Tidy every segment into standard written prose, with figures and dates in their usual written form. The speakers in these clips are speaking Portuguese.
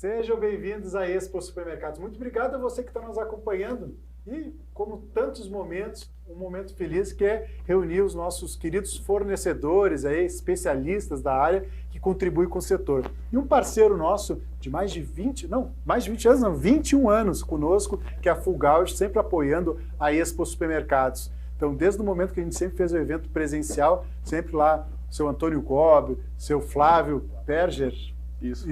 Sejam bem-vindos à Expo Supermercados. Muito obrigado a você que está nos acompanhando. E, como tantos momentos, um momento feliz que é reunir os nossos queridos fornecedores, aí, especialistas da área que contribuem com o setor. E um parceiro nosso de mais de 21 anos conosco, que é a Fulgauge, sempre apoiando a Expo Supermercados. Então, desde o momento que a gente sempre fez o evento presencial, sempre lá, seu Antônio Gobi, seu Flávio Perger. Isso,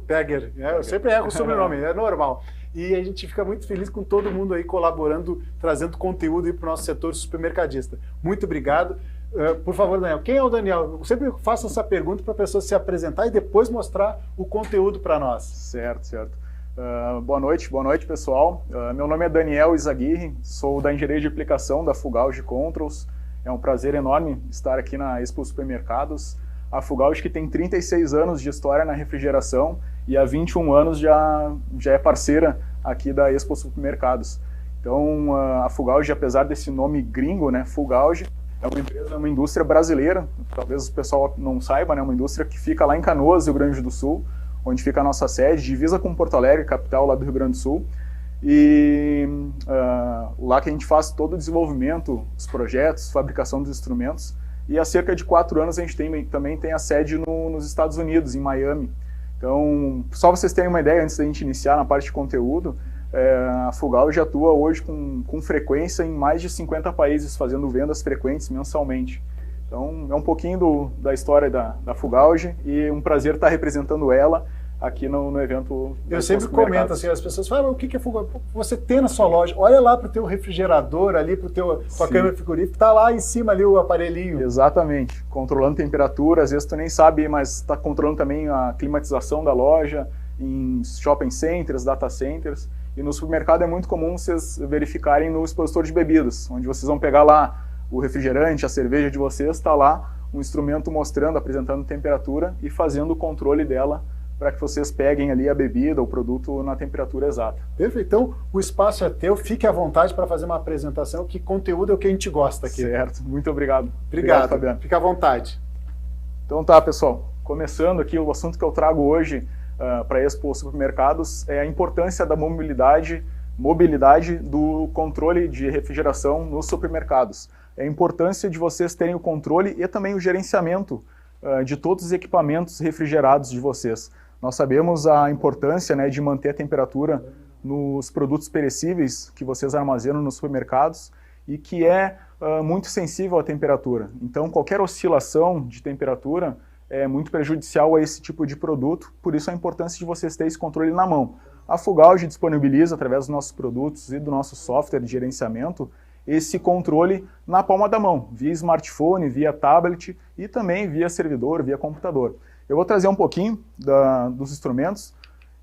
Perger. Eu sempre erro o sobrenome, é normal. E a gente fica muito feliz com todo mundo aí colaborando, trazendo conteúdo para o nosso setor supermercadista. Muito obrigado. Por favor, Daniel, quem é o Daniel? Eu sempre faço essa pergunta para a pessoa se apresentar e depois mostrar o conteúdo para nós. Certo. Boa noite, pessoal. Meu nome é Daniel Izaguirre, sou da Engenharia de Aplicação da Fulgauge Controls. É um prazer enorme estar aqui na Expo Supermercados. A Fulgauge, que tem 36 anos de história na refrigeração e há 21 anos já é parceira aqui da Expo Supermercados. Então, a Fulgauge, apesar desse nome gringo, né, Fulgauge, é uma indústria brasileira, talvez o pessoal não saiba, né, uma indústria que fica lá em Canoas, Rio Grande do Sul, onde fica a nossa sede, divisa com Porto Alegre, capital lá do Rio Grande do Sul. E lá que a gente faz todo o desenvolvimento, os projetos, fabricação dos instrumentos. E há cerca de 4 anos a gente também tem a sede nos Estados Unidos, em Miami. Então, só vocês terem uma ideia, antes da gente iniciar na parte de conteúdo, a Fulgauge atua hoje com frequência em mais de 50 países, fazendo vendas frequentes mensalmente. Então, é um pouquinho da história da Fulgauge e um prazer estar representando ela aqui no evento. Eu sempre comento assim, as pessoas falam, o que é Fulgauge? Você tem na sua loja, olha lá para o teu refrigerador, ali para tua câmera frigorífica, está lá em cima ali o aparelhinho. Exatamente, controlando temperatura, às vezes tu nem sabe, mas está controlando também a climatização da loja, em shopping centers, data centers, e no supermercado é muito comum vocês verificarem no expositor de bebidas, onde vocês vão pegar lá o refrigerante, a cerveja de vocês, está lá um instrumento mostrando, apresentando temperatura e fazendo o controle dela para que vocês peguem ali a bebida, o produto na temperatura exata. Perfeito. Então, o espaço é teu, fique à vontade para fazer uma apresentação, que conteúdo é o que a gente gosta aqui. Certo, muito obrigado. Obrigado, Fabiano. Fica à vontade. Então tá, pessoal, começando aqui, o assunto que eu trago hoje para a Expo Supermercados é a importância da mobilidade do controle de refrigeração nos supermercados. É a importância de vocês terem o controle e também o gerenciamento de todos os equipamentos refrigerados de vocês. Nós sabemos a importância, né, de manter a temperatura nos produtos perecíveis que vocês armazenam nos supermercados e que é muito sensível à temperatura. Então, qualquer oscilação de temperatura é muito prejudicial a esse tipo de produto, por isso a importância de vocês terem esse controle na mão. A Fulgauge disponibiliza, através dos nossos produtos e do nosso software de gerenciamento, esse controle na palma da mão, via smartphone, via tablet e também via servidor, via computador. Eu vou trazer um pouquinho dos instrumentos,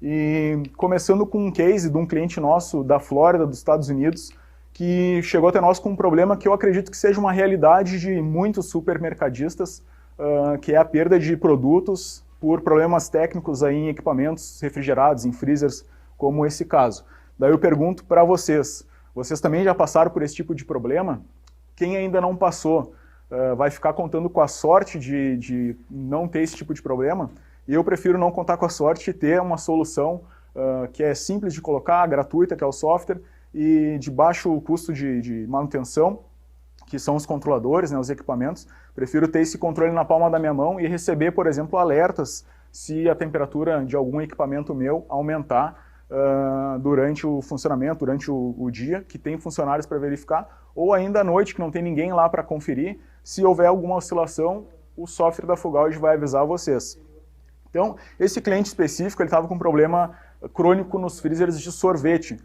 e começando com um case de um cliente nosso da Flórida, dos Estados Unidos, que chegou até nós com um problema que eu acredito que seja uma realidade de muitos supermercadistas, que é a perda de produtos por problemas técnicos aí em equipamentos refrigerados, em freezers, como esse caso. Daí eu pergunto para vocês também já passaram por esse tipo de problema? Quem ainda não passou vai ficar contando com a sorte de não ter esse tipo de problema? E eu prefiro não contar com a sorte e ter uma solução que é simples de colocar, gratuita, que é o software, e de baixo custo de manutenção, que são os controladores, né, os equipamentos. Prefiro ter esse controle na palma da minha mão e receber, por exemplo, alertas se a temperatura de algum equipamento meu aumentar durante o funcionamento, durante o dia, que tem funcionários para verificar, ou ainda à noite, que não tem ninguém lá para conferir. Se houver alguma oscilação, o software da Fulgauge vai avisar vocês. Então, esse cliente específico, ele estava com um problema crônico nos freezers de sorvete.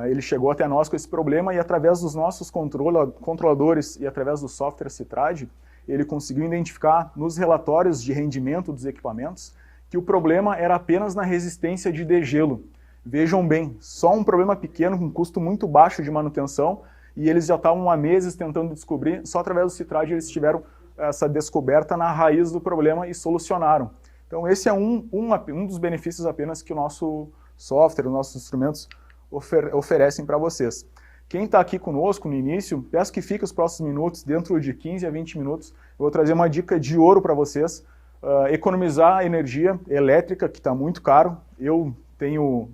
Ele chegou até nós com esse problema e, através dos nossos controladores e através do software Citrade, ele conseguiu identificar nos relatórios de rendimento dos equipamentos que o problema era apenas na resistência de degelo. Vejam bem, só um problema pequeno, com custo muito baixo de manutenção, e eles já estavam há meses tentando descobrir, só através do Citrade eles tiveram essa descoberta na raiz do problema e solucionaram. Então esse é um dos benefícios apenas que o nosso software, os nossos instrumentos oferecem para vocês. Quem está aqui conosco no início, peço que fique os próximos minutos, dentro de 15 a 20 minutos, eu vou trazer uma dica de ouro para vocês, economizar energia elétrica, que está muito caro. Eu tenho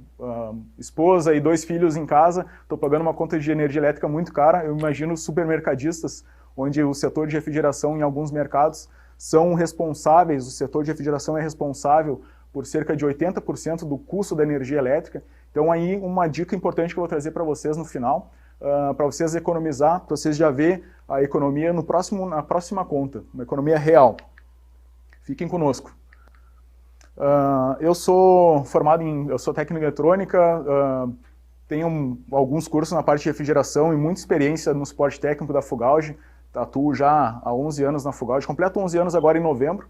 esposa e 2 filhos em casa, estou pagando uma conta de energia elétrica muito cara. Eu imagino supermercadistas, onde o setor de refrigeração em alguns mercados são responsáveis, o setor de refrigeração é responsável por cerca de 80% do custo da energia elétrica. Então aí uma dica importante que eu vou trazer para vocês no final, para vocês economizar, para vocês já ver a economia na próxima conta, uma economia real. Fiquem conosco. Eu sou eu sou técnico em eletrônica, tenho alguns cursos na parte de refrigeração e muita experiência no suporte técnico da Fugauge. Atuo já há 11 anos na Fugauge, completo 11 anos agora em novembro.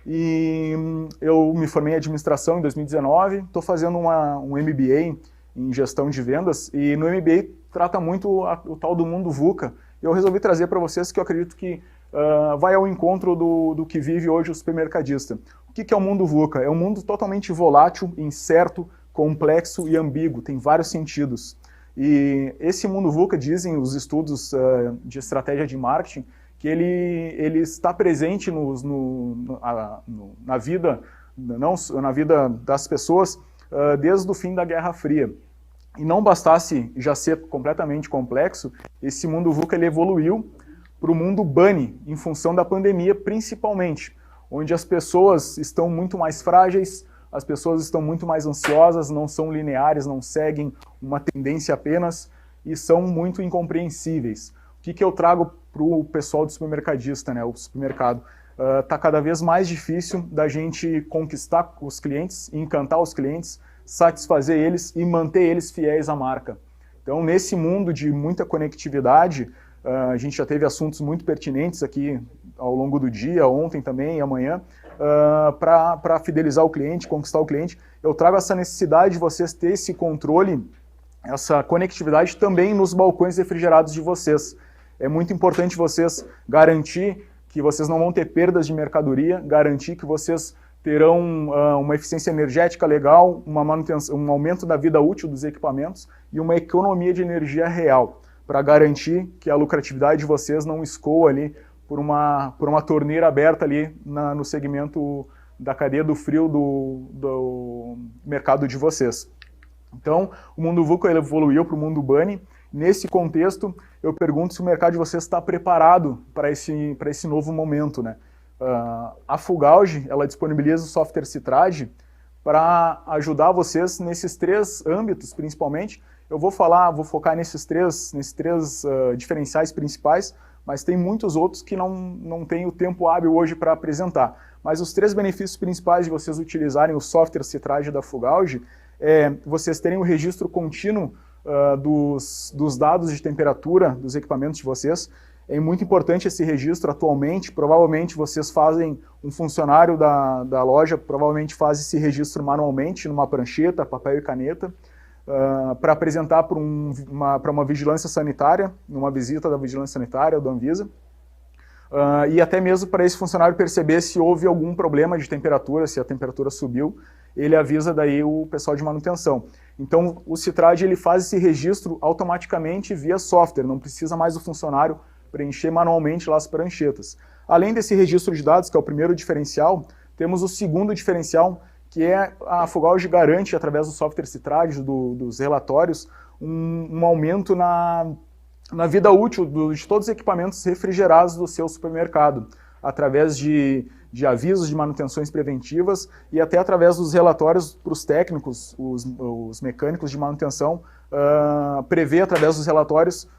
E eu me formei em administração em 2019, estou fazendo um MBA em gestão de vendas, e no MBA trata muito o tal do mundo VUCA. Eu resolvi trazer para vocês que eu acredito que vai ao encontro do que vive hoje o supermercadista. O que é o mundo VUCA? É um mundo totalmente volátil, incerto, complexo e ambíguo, tem vários sentidos. E esse mundo VUCA, dizem os estudos de estratégia de marketing, que ele está presente na vida das pessoas desde o fim da Guerra Fria. E não bastasse já ser completamente complexo, esse mundo VUCA ele evoluiu para o mundo bunny, em função da pandemia principalmente, onde as pessoas estão muito mais frágeis, as pessoas estão muito mais ansiosas, não são lineares, não seguem uma tendência apenas e são muito incompreensíveis. O que eu trago para o pessoal do supermercadista, né? O supermercado? Está cada vez mais difícil da gente conquistar os clientes, encantar os clientes, satisfazer eles e manter eles fiéis à marca. Então, nesse mundo de muita conectividade, a gente já teve assuntos muito pertinentes aqui ao longo do dia, ontem também e amanhã, para fidelizar o cliente, conquistar o cliente. Eu trago essa necessidade de vocês ter esse controle, essa conectividade também nos balcões refrigerados de vocês. É muito importante vocês garantir que vocês não vão ter perdas de mercadoria, garantir que vocês terão uma eficiência energética legal, uma manutenção, um aumento da vida útil dos equipamentos e uma economia de energia real, para garantir que a lucratividade de vocês não escoa ali por uma torneira aberta ali no segmento da cadeia do frio do mercado de vocês. Então, o mundo VUCA evoluiu para o mundo bunny. Nesse contexto, eu pergunto se o mercado de vocês está preparado para esse novo momento, né? A Fugauge, ela disponibiliza o software Citrage para ajudar vocês nesses 3 âmbitos, principalmente. Eu vou focar nesses três diferenciais principais, mas tem muitos outros que não tem o tempo hábil hoje para apresentar. Mas os 3 benefícios principais de vocês utilizarem o software Citrage da Fugauge é vocês terem o registro contínuo dos dados de temperatura dos equipamentos de vocês. É muito importante esse registro atualmente. Provavelmente vocês fazem, um funcionário da loja provavelmente faz esse registro manualmente, numa prancheta, papel e caneta, para apresentar para uma vigilância sanitária, numa visita da vigilância sanitária, do Anvisa, e até mesmo para esse funcionário perceber se houve algum problema de temperatura, se a temperatura subiu, ele avisa daí o pessoal de manutenção. Então o Citrage ele faz esse registro automaticamente via software, não precisa mais o funcionário preencher manualmente lá as pranchetas. Além desse registro de dados, que é o primeiro diferencial, temos o segundo diferencial, que é a Fugauge garante, através do software Citrage, dos relatórios, um aumento na vida útil de todos os equipamentos refrigerados do seu supermercado, através de avisos de manutenções preventivas e até através dos relatórios para os técnicos, os mecânicos de manutenção, prevê através dos relatórios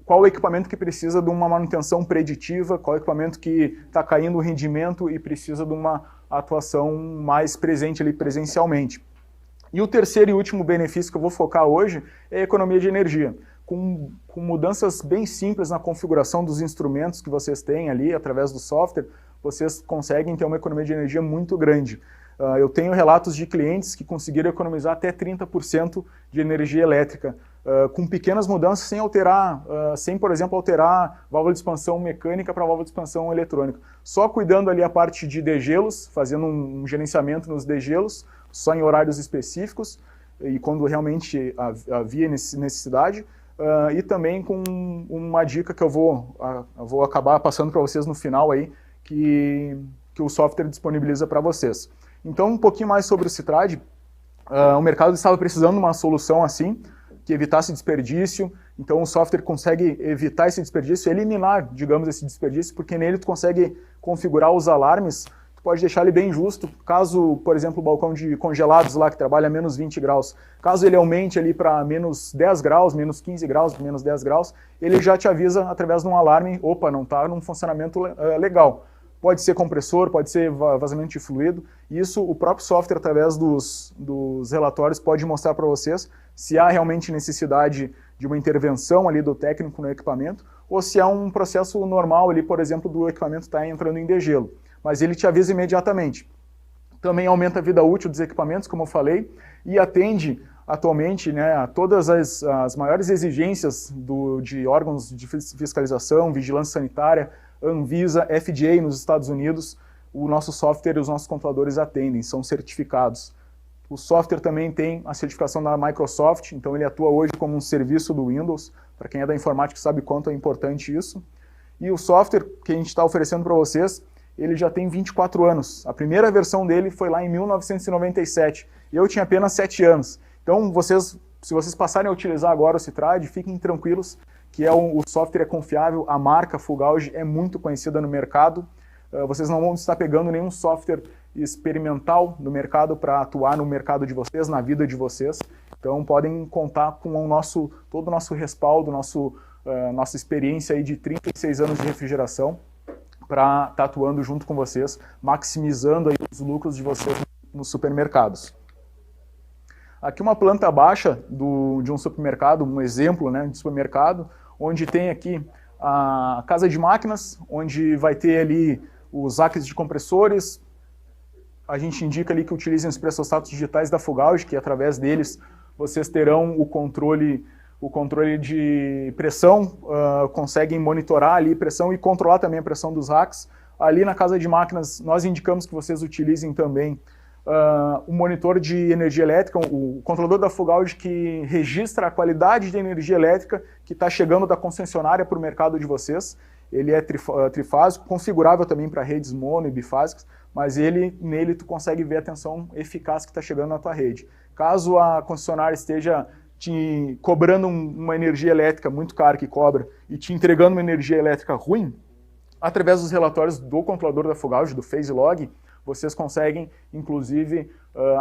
qual o equipamento que precisa de uma manutenção preditiva, qual o equipamento que está caindo o rendimento e precisa de uma atuação mais presente ali presencialmente. E o terceiro e último benefício que eu vou focar hoje é a economia de energia. Com mudanças bem simples na configuração dos instrumentos que vocês têm ali, através do software, vocês conseguem ter uma economia de energia muito grande. Eu tenho relatos de clientes que conseguiram economizar até 30% de energia elétrica, com pequenas mudanças, sem, por exemplo, alterar válvula de expansão mecânica para válvula de expansão eletrônica. Só cuidando ali a parte de degelos, fazendo um gerenciamento nos degelos, só em horários específicos, e quando realmente havia necessidade, e também com uma dica que eu vou acabar passando para vocês no final aí, que que o software disponibiliza para vocês. Então, um pouquinho mais sobre o Citrad. O mercado estava precisando de uma solução assim, que evitasse desperdício. Então o software consegue evitar esse desperdício, eliminar, digamos, esse desperdício, porque nele tu consegue configurar os alarmes, tu pode deixar ele bem justo, caso, por exemplo, o balcão de congelados lá, que trabalha a menos 20 graus, caso ele aumente ali para menos 10 graus, menos 15 graus, menos 10 graus, ele já te avisa através de um alarme, opa, não está num funcionamento legal. Pode ser compressor, pode ser vazamento de fluido. Isso o próprio software, através dos relatórios, pode mostrar para vocês se há realmente necessidade de uma intervenção ali do técnico no equipamento ou se há um processo normal ali, por exemplo, do equipamento estar entrando em degelo. Mas ele te avisa imediatamente. Também aumenta a vida útil dos equipamentos, como eu falei, e atende atualmente, né, a todas as maiores exigências de órgãos de fiscalização, vigilância sanitária, Anvisa, FDA nos Estados Unidos. O nosso software e os nossos controladores atendem, são certificados. O software também tem a certificação da Microsoft, então ele atua hoje como um serviço do Windows, para quem é da informática sabe quanto é importante isso. E o software que a gente está oferecendo para vocês, ele já tem 24 anos. A primeira versão dele foi lá em 1997, eu tinha apenas 7 anos. Então, se vocês passarem a utilizar agora o Citrad, fiquem tranquilos que o software é confiável, a marca Fugauge é muito conhecida no mercado. Vocês não vão estar pegando nenhum software experimental no mercado para atuar no mercado de vocês, na vida de vocês. Então podem contar com todo o nosso respaldo, nossa experiência aí de 36 anos de refrigeração para estar atuando junto com vocês, maximizando aí os lucros de vocês nos supermercados. Aqui uma planta baixa de um supermercado, um exemplo, né, de supermercado, onde tem aqui a casa de máquinas, onde vai ter ali os racks de compressores. A gente indica ali que utilizem os pressostatos digitais da Fugauge, que através deles vocês terão o controle de pressão, conseguem monitorar ali a pressão e controlar também a pressão dos racks. Ali na casa de máquinas nós indicamos que vocês utilizem também o monitor de energia elétrica, o controlador da Fugauge que registra a qualidade de energia elétrica que está chegando da concessionária para o mercado de vocês. Ele é trifásico, configurável também para redes mono e bifásicas, mas nele tu consegue ver a tensão eficaz que está chegando na tua rede. Caso a concessionária esteja te cobrando uma energia elétrica muito cara que cobra e te entregando uma energia elétrica ruim, através dos relatórios do controlador da Fugauge, do Phase Log, vocês conseguem, inclusive,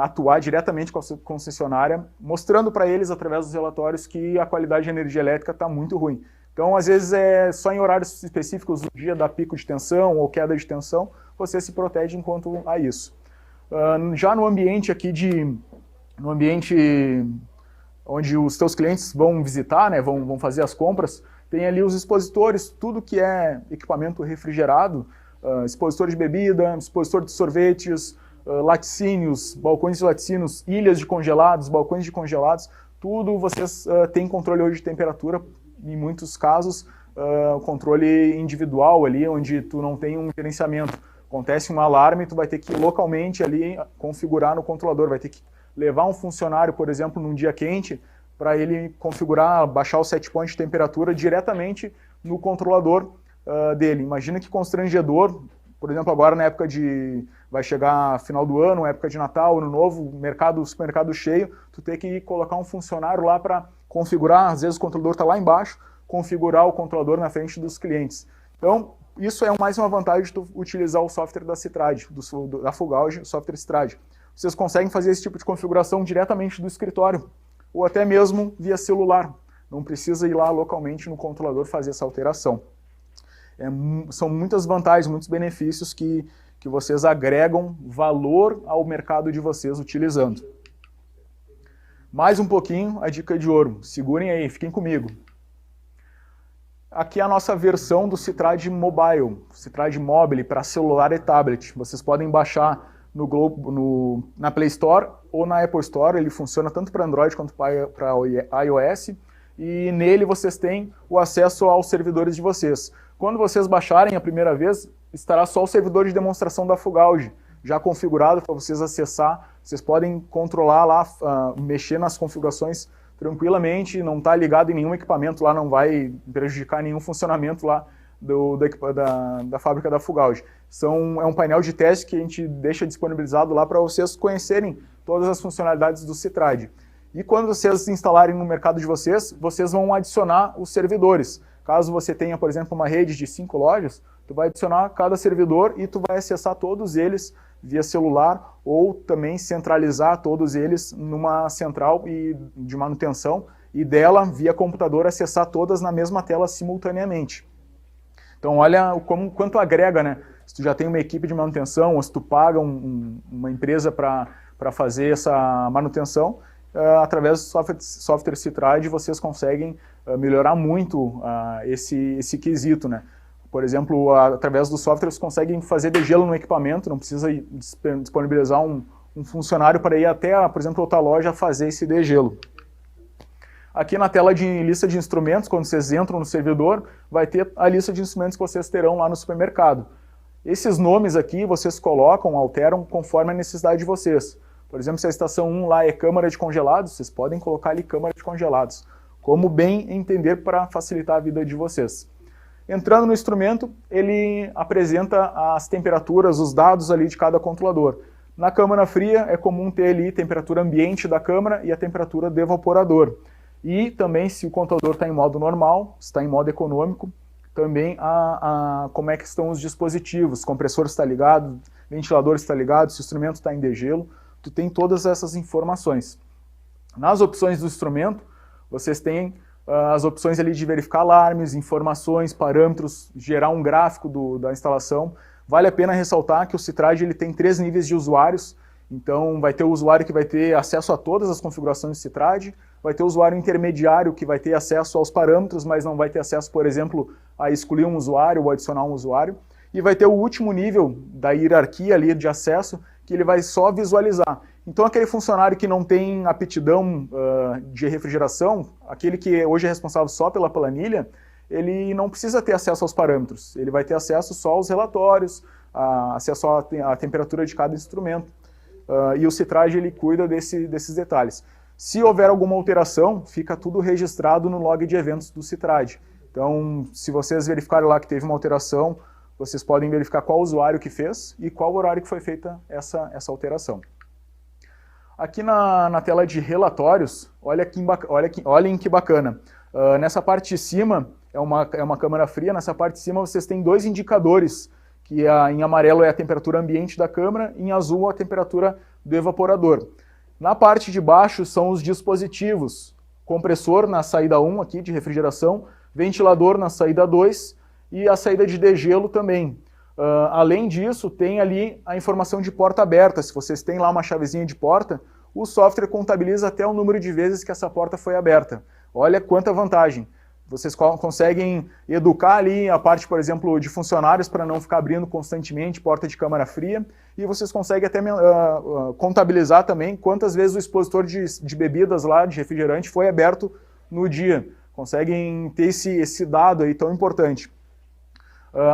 atuar diretamente com a concessionária, mostrando para eles, através dos relatórios, que a qualidade de energia elétrica está muito ruim. Então, às vezes, só em horários específicos do dia da pico de tensão ou queda de tensão, você se protege enquanto a isso. Já no ambiente aqui onde os teus clientes vão visitar, né, vão fazer as compras, tem ali os expositores, tudo que é equipamento refrigerado, expositor de bebida, expositor de sorvetes, laticínios, balcões de laticínios, ilhas de congelados, balcões de congelados, tudo vocês têm controle hoje de temperatura, em muitos casos, controle individual ali, onde tu não tem um gerenciamento. Acontece um alarme, tu vai ter que localmente ali configurar no controlador, vai ter que levar um funcionário, por exemplo, num dia quente, para ele configurar, baixar o set point de temperatura diretamente no controlador dele. Imagina que constrangedor, por exemplo, agora na época vai chegar final do ano, época de Natal, Ano Novo, supermercado cheio, tu tem que colocar um funcionário lá para configurar, às vezes o controlador está lá embaixo, configurar o controlador na frente dos clientes. Então, isso é mais uma vantagem de tu utilizar o software da Citrad, da Fugauge, o software Citrad. Vocês conseguem fazer esse tipo de configuração diretamente do escritório, ou até mesmo via celular. Não precisa ir lá localmente no controlador fazer essa alteração. São muitas vantagens, muitos benefícios que vocês agregam valor ao mercado de vocês utilizando. Mais um pouquinho a dica de ouro. Segurem aí, fiquem comigo. Aqui é a nossa versão do Citrad Mobile, Citrad Mobile para celular e tablet. Vocês podem baixar na Play Store ou na Apple Store. Ele funciona tanto para Android quanto para iOS. E nele vocês têm o acesso aos servidores de vocês. Quando vocês baixarem a primeira vez, estará só o servidor de demonstração da Fugauge, já configurado para vocês acessar. Vocês podem controlar lá, mexer nas configurações tranquilamente, não está ligado em nenhum equipamento lá, não vai prejudicar nenhum funcionamento lá da fábrica da Fugauge. é um painel de teste que a gente deixa disponibilizado lá para vocês conhecerem todas as funcionalidades do Citrad. E quando vocês instalarem no mercado de vocês, vocês vão adicionar os servidores. Caso você tenha, por exemplo, uma rede de 5 lojas, tu vai adicionar cada servidor e tu vai acessar todos eles via celular ou também centralizar todos eles numa central de manutenção e dela, via computador, acessar todas na mesma tela simultaneamente. Então olha quanto agrega, né? Se tu já tem uma equipe de manutenção ou se tu paga uma empresa para fazer essa manutenção, através do software Citrad vocês conseguem melhorar muito esse quesito, né? Por exemplo, através do software vocês conseguem fazer degelo no equipamento, não precisa disponibilizar um funcionário para ir até, por exemplo, outra loja fazer esse degelo. Aqui na tela de lista de instrumentos, quando vocês entram no servidor, vai ter a lista de instrumentos que vocês terão lá no supermercado. Esses nomes aqui vocês colocam, alteram conforme a necessidade de vocês. Por exemplo, se a estação 1 lá é câmara de congelados, vocês podem colocar ali câmara de congelados, como bem entender para facilitar a vida de vocês. Entrando no instrumento, ele apresenta as temperaturas, os dados ali de cada controlador. Na câmara fria é comum ter ali temperatura ambiente da câmara e a temperatura do evaporador. E também, se o controlador está em modo normal, está em modo econômico, também como é que estão os dispositivos, compressor está ligado, ventilador está ligado, se o instrumento está em degelo, tu tem todas essas informações. Nas opções do instrumento, vocês têm as opções ali de verificar alarmes, informações, parâmetros, gerar um gráfico da instalação. Vale a pena ressaltar que o Citrad ele tem 3 níveis de usuários, então vai ter o usuário que vai ter acesso a todas as configurações do Citrad, vai ter o usuário intermediário que vai ter acesso aos parâmetros, mas não vai ter acesso, por exemplo, a excluir um usuário ou adicionar um usuário, e vai ter o último nível da hierarquia ali de acesso, que ele vai só visualizar. Então aquele funcionário que não tem aptidão de refrigeração, aquele que hoje é responsável só pela planilha, ele não precisa ter acesso aos parâmetros, ele vai ter acesso só aos relatórios, acesso à temperatura de cada instrumento, e o Citrad ele cuida desses detalhes. Se houver alguma alteração, fica tudo registrado no log de eventos do Citrad. Então, se vocês verificarem lá que teve uma alteração, vocês podem verificar qual usuário que fez e qual horário que foi feita essa alteração. Aqui na tela de relatórios, olhem que bacana. Nessa parte de cima é uma câmara fria, nessa parte de cima vocês têm 2 indicadores, que em amarelo é a temperatura ambiente da câmara, em azul a temperatura do evaporador. Na parte de baixo são os dispositivos, compressor na saída 1 aqui de refrigeração, ventilador na saída 2 e a saída de degelo também. Além disso, tem ali a informação de porta aberta. Se vocês têm lá uma chavezinha de porta, o software contabiliza até o número de vezes que essa porta foi aberta. Olha quanta vantagem. Vocês conseguem educar ali a parte, por exemplo, de funcionários para não ficar abrindo constantemente porta de câmara fria, e vocês conseguem até contabilizar também quantas vezes o expositor de bebidas lá, de refrigerante, foi aberto no dia. Conseguem ter esse dado aí tão importante.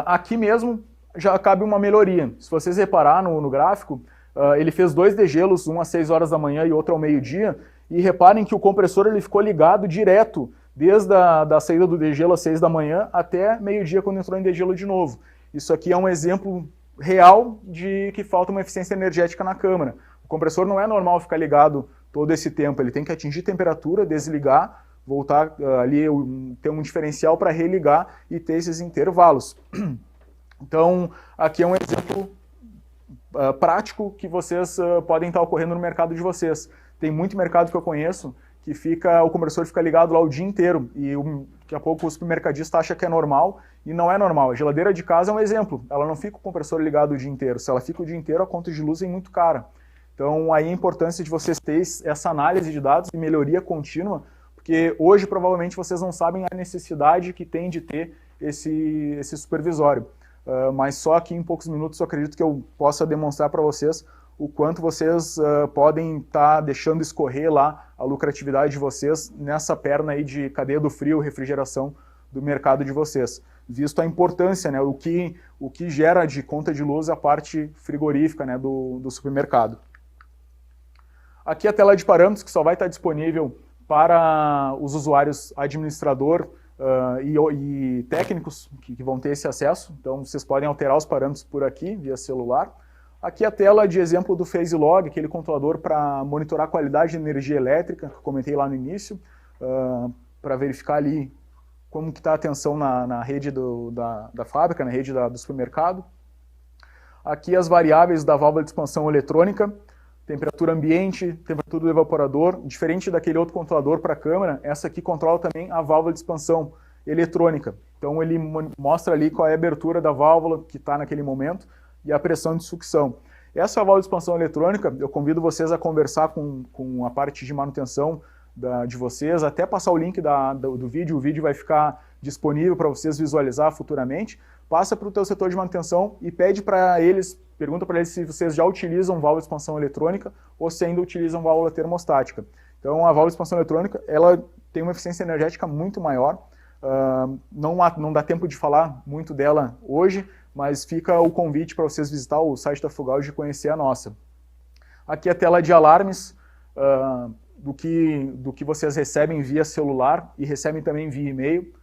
Aqui mesmo já cabe uma melhoria. Se vocês reparar no gráfico, ele fez 2 degelos, um às 6 horas da manhã e outro ao meio-dia, e reparem que o compressor ele ficou ligado direto, desde a saída do degelo às 6 da manhã até meio-dia quando entrou em degelo de novo. Isso aqui é um exemplo real de que falta uma eficiência energética na câmara. O compressor não é normal ficar ligado todo esse tempo, ele tem que atingir temperatura, desligar, voltar ali, ter um diferencial para religar e ter esses intervalos. Então, aqui é um exemplo prático que vocês podem estar ocorrendo no mercado de vocês. Tem muito mercado que eu conheço que o compressor fica ligado lá o dia inteiro e daqui a pouco o supermercadista acha que é normal e não é normal. A geladeira de casa é um exemplo, ela não fica com o compressor ligado o dia inteiro. Se ela fica o dia inteiro, a conta de luz é muito cara. Então, aí a importância de vocês terem essa análise de dados e melhoria contínua, porque hoje provavelmente vocês não sabem a necessidade que tem de ter esse supervisório. Mas só aqui em poucos minutos eu acredito que eu possa demonstrar para vocês o quanto vocês podem estar deixando escorrer lá a lucratividade de vocês nessa perna aí de cadeia do frio, refrigeração do mercado de vocês. Visto a importância, né, o que gera de conta de luz a parte frigorífica, né, do supermercado. Aqui a tela de parâmetros que só vai estar disponível para os usuários administrador e técnicos que vão ter esse acesso. Então, vocês podem alterar os parâmetros por aqui, via celular. Aqui a tela de exemplo do PhaseLog, aquele controlador para monitorar a qualidade de energia elétrica, que eu comentei lá no início, para verificar ali como que está a tensão na rede da fábrica, na rede do supermercado. Aqui as variáveis da válvula de expansão eletrônica, temperatura ambiente, temperatura do evaporador. Diferente daquele outro controlador para a câmera, essa aqui controla também a válvula de expansão eletrônica. Então ele mostra ali qual é a abertura da válvula que está naquele momento e a pressão de sucção. Essa válvula de expansão eletrônica, eu convido vocês a conversar com a parte de manutenção de vocês, até passar o link do vídeo, o vídeo vai ficar disponível para vocês visualizar futuramente. Passa para o teu setor de manutenção e pede para eles, pergunta para eles se vocês já utilizam válvula de expansão eletrônica ou se ainda utilizam válvula termostática. Então a válvula de expansão eletrônica, ela tem uma eficiência energética muito maior, não dá tempo de falar muito dela hoje, mas fica o convite para vocês visitar o site da Fugauge e conhecer a nossa. Aqui a tela de alarmes, do que vocês recebem via celular e recebem também via e-mail.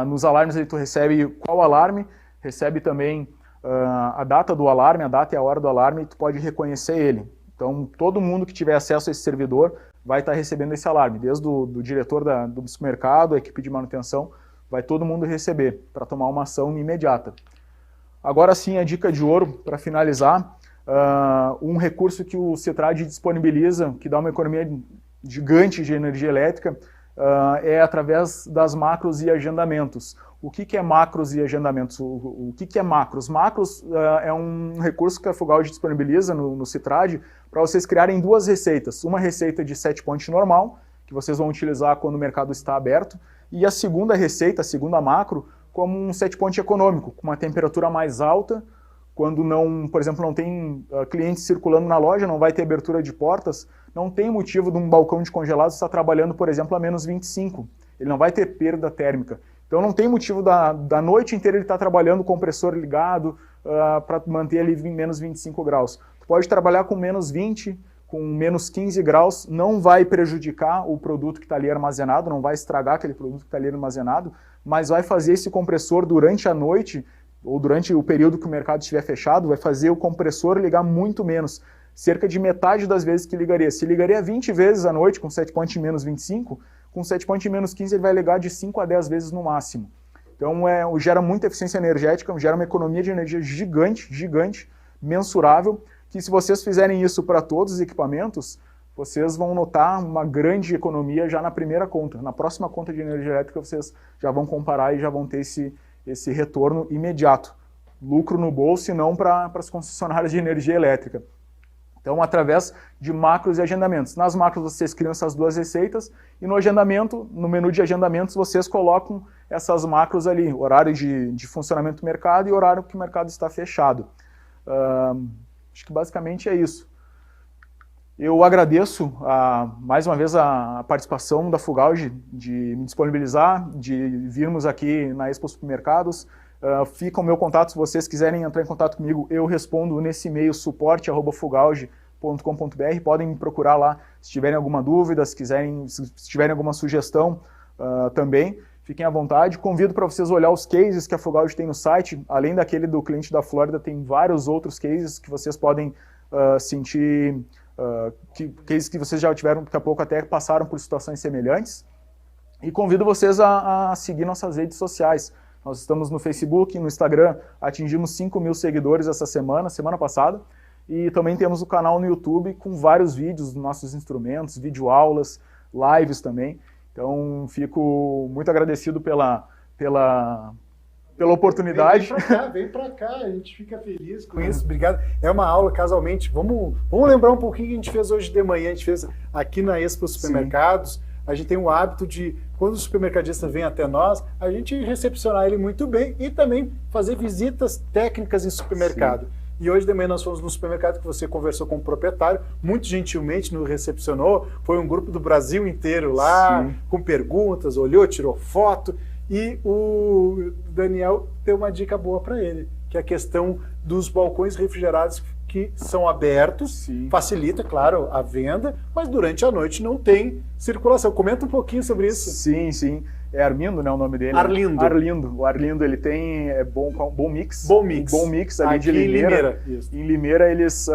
Nos alarmes aí tu recebe qual alarme, recebe também a data do alarme, a data e a hora do alarme, e tu pode reconhecer ele. Então todo mundo que tiver acesso a esse servidor vai estar recebendo esse alarme, desde do diretor do supermercado, a equipe de manutenção, vai todo mundo receber para tomar uma ação imediata. Agora sim, a dica de ouro para finalizar, um recurso que o Cetrad disponibiliza, que dá uma economia gigante de energia elétrica, é através das macros e agendamentos. O que é macros e agendamentos? O que é macros? Macros é um recurso que a Fugauge disponibiliza no Cetrad para vocês criarem duas receitas. Uma receita de set point normal, que vocês vão utilizar quando o mercado está aberto, e a segunda receita, a segunda macro, como um set point econômico, com uma temperatura mais alta, quando não, por exemplo, não tem clientes circulando na loja, não vai ter abertura de portas, não tem motivo de um balcão de congelados estar trabalhando, por exemplo, a menos 25. Ele não vai ter perda térmica. Então não tem motivo da noite inteira ele estar trabalhando o compressor ligado para manter ele em menos 25 graus. Tu pode trabalhar com menos 20, com menos 15 graus, não vai prejudicar o produto que está ali armazenado, não vai estragar aquele produto que está ali armazenado, mas vai fazer esse compressor durante a noite, ou durante o período que o mercado estiver fechado, vai fazer o compressor ligar muito menos. Cerca de metade das vezes que ligaria. Se ligaria 20 vezes à noite com set point em menos 25, com set point em menos 15 ele vai ligar de 5 a 10 vezes no máximo. Então gera muita eficiência energética, gera uma economia de energia gigante, mensurável, que se vocês fizerem isso para todos os equipamentos, vocês vão notar uma grande economia já na primeira conta. Na próxima conta de energia elétrica vocês já vão comparar e já vão ter esse retorno imediato. Lucro no bolso e não para as concessionárias de energia elétrica. Então, através de macros e agendamentos. Nas macros vocês criam essas duas receitas e no agendamento, no menu de agendamentos, vocês colocam essas macros ali, horário de funcionamento do mercado e horário que o mercado está fechado. Acho que basicamente é isso. Eu agradeço mais uma vez a participação da Fugauge de me disponibilizar, de virmos aqui na Expo Supermercados. Fica o meu contato, se vocês quiserem entrar em contato comigo, eu respondo nesse e-mail suporte@fugauge.com.br. Podem me procurar lá se tiverem alguma dúvida, se tiverem alguma sugestão também. Fiquem à vontade. Convido para vocês olhar os cases que a Fugauge tem no site. Além daquele do cliente da Flórida, tem vários outros cases que vocês podem sentir, cases que vocês já tiveram, daqui a pouco até passaram por situações semelhantes. E convido vocês a seguir nossas redes sociais. Nós estamos no Facebook, no Instagram, atingimos 5.000 seguidores essa semana passada. E também temos o canal no YouTube com vários vídeos dos nossos instrumentos, videoaulas, lives também. Então, fico muito agradecido pela oportunidade. Vem pra cá, a gente fica feliz com isso. Obrigado. É uma aula casualmente. Vamos lembrar um pouquinho que a gente fez hoje de manhã, a gente fez aqui na Expo Supermercados. Sim. A gente tem o hábito de, quando o supermercadista vem até nós, a gente recepcionar ele muito bem e também fazer visitas técnicas em supermercado. Sim. E hoje de manhã nós fomos no supermercado que você conversou com o proprietário, muito gentilmente nos recepcionou, foi um grupo do Brasil inteiro lá, sim, com perguntas, olhou, tirou foto, e o Daniel deu uma dica boa para ele, que é a questão dos balcões refrigerados que são abertos, Sim. facilita, claro, a venda, mas durante a noite não tem circulação. Comenta um pouquinho sobre isso. Sim, sim. É Armindo, né, o nome dele? Arlindo. Arlindo. O Arlindo, ele tem Bom Mix. Bom Mix. Bom Mix ali Aqui de Limeira. Isso. Em Limeira, eles...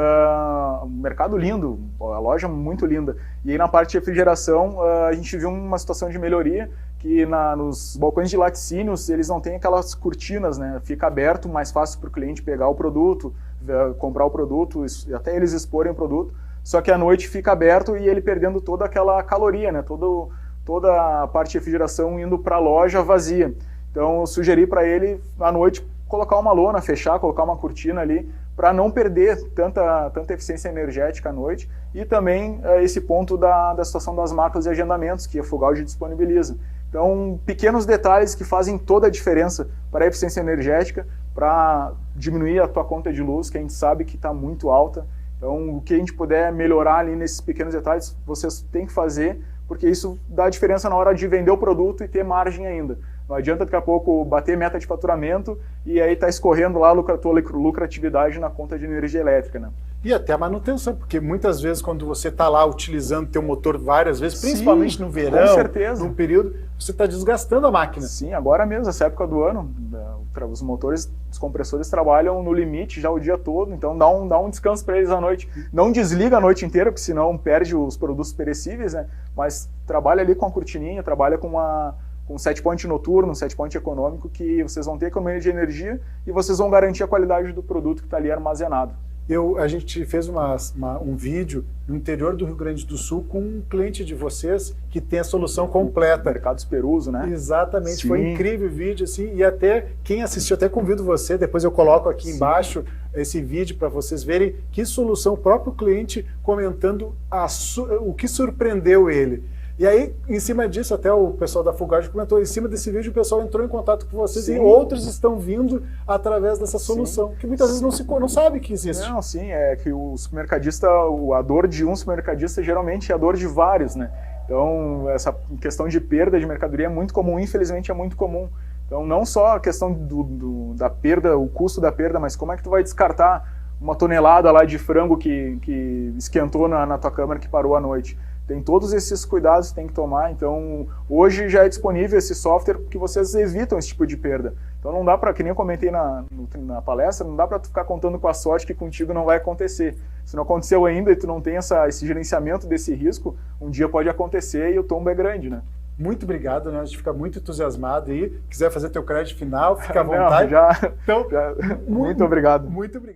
um mercado lindo, a loja muito linda. E aí na parte de refrigeração, a gente viu uma situação de melhoria, que nos balcões de laticínios, eles não têm aquelas cortinas, né? Fica aberto, mais fácil para o cliente pegar o produto, comprar o produto, até eles exporem o produto. Só que à noite fica aberto e ele perdendo toda aquela caloria, né? Toda a parte de refrigeração indo para a loja vazia. Então eu sugeri para ele, à noite, colocar uma lona, fechar, colocar uma cortina ali, para não perder tanta eficiência energética à noite. E também esse ponto da situação das marcas e agendamentos, que a Fugaldi disponibiliza. Então, pequenos detalhes que fazem toda a diferença para a eficiência energética, para diminuir a tua conta de luz, que a gente sabe que está muito alta. Então, o que a gente puder melhorar ali nesses pequenos detalhes, vocês têm que fazer, porque isso dá diferença na hora de vender o produto e ter margem ainda. Não adianta daqui a pouco bater meta de faturamento e aí tá escorrendo lá a tua lucratividade na conta de energia elétrica, né? E até a manutenção, porque muitas vezes quando você está lá utilizando teu motor várias vezes, principalmente Sim, no verão, com certeza. num período, você está desgastando a máquina. Sim, agora mesmo, essa época do ano, os motores, os compressores trabalham no limite já o dia todo, então dá um descanso para eles à noite. Não desliga a noite inteira, porque senão perde os produtos perecíveis, né? Mas trabalha ali com a cortininha, trabalha com um set point noturno, um set point econômico, que vocês vão ter economia de energia e vocês vão garantir a qualidade do produto que está ali armazenado. A gente fez um vídeo no interior do Rio Grande do Sul com um cliente de vocês que tem a solução completa. Mercados Peruso, né? Exatamente, Sim. Foi incrível o vídeo, assim, e até quem assistiu, até convido você, depois eu coloco aqui embaixo esse vídeo para vocês verem que solução, o próprio cliente comentando o que surpreendeu ele. E aí, em cima disso, até o pessoal da Fugaldi comentou, em cima desse vídeo o pessoal entrou em contato com vocês. Sim. E outros estão vindo através dessa solução, que muitas vezes não sabe que existe. Não, sim, é que o supermercadista, a dor de um supermercadista geralmente é a dor de vários, né? Então, essa questão de perda de mercadoria é muito comum, infelizmente é muito comum. Então, não só a questão da perda, o custo da perda, mas como é que tu vai descartar uma tonelada lá de frango que esquentou na tua câmara que parou à noite? Tem todos esses cuidados que tem que tomar, então hoje já é disponível esse software que vocês evitam esse tipo de perda. Então não dá para, que nem eu comentei na palestra, não dá para tu ficar contando com a sorte que contigo não vai acontecer. Se não aconteceu ainda e tu não tem esse gerenciamento desse risco, um dia pode acontecer e o tombo é grande, né? Muito obrigado, né? A gente fica muito entusiasmado aí. Quiser fazer teu crédito final, fica à vontade. Não, muito obrigado. Muito obrigado.